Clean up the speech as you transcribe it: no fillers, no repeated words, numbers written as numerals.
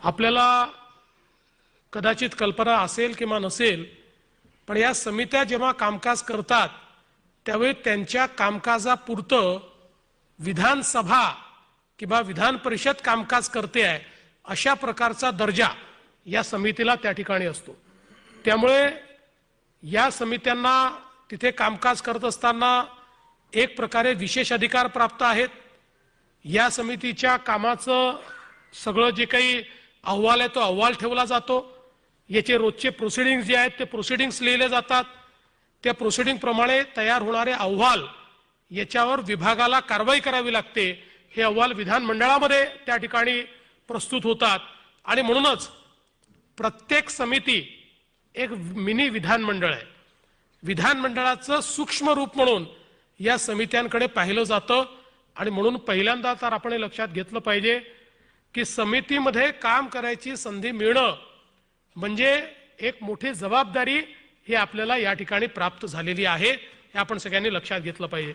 आपल्याला कदाचित कल्पना असेल किंवा नसेल, पण या समित्या जेव्हा कामकाज करतात त्यावेळी त्यांच्या कामकाजापुरतं विधानसभा किंवा विधान परिषद कामकाज करते आहे अशा प्रकारचा दर्जा या समितीला त्या ठिकाणी असतो। त्यामुळे या समित्यांना तिथे कामकाज करत असताना एक प्रकारे विशेष अधिकार प्राप्त आहेत। या समितीच्या कामाचं सगळं जे काही अहवाल आहे तो अहवाल ठेवला जातो। याचे रोजचे प्रोसिडिंग्स जे आहेत ते प्रोसिडिंग्स लिहिले जातात। त्या प्रोसिडिंग प्रमाणे तयार होणारे अहवाल याच्यावर विभागाला कारवाई करावी लागते। हे अहवाल विधानमंडळामध्ये त्या ठिकाणी प्रस्तुत होतात आणि म्हणूनच प्रत्येक समिती एक मिनी विधानमंडळ आहे। विधानमंडळाचं सूक्ष्म रूप म्हणून या समित्यांकडे पाहिलं जातं आणि म्हणून पहिल्यांदा तर आपण हे लक्षात घेतलं पाहिजे की समितीमध्ये काम करायची संधी मिळणं म्हणजे एक मोठी जबाबदारी ही आपल्याला या ठिकाणी प्राप्त झालेली आहे। हे आपण सगळ्यांनी लक्षात घेतलं पाहिजे।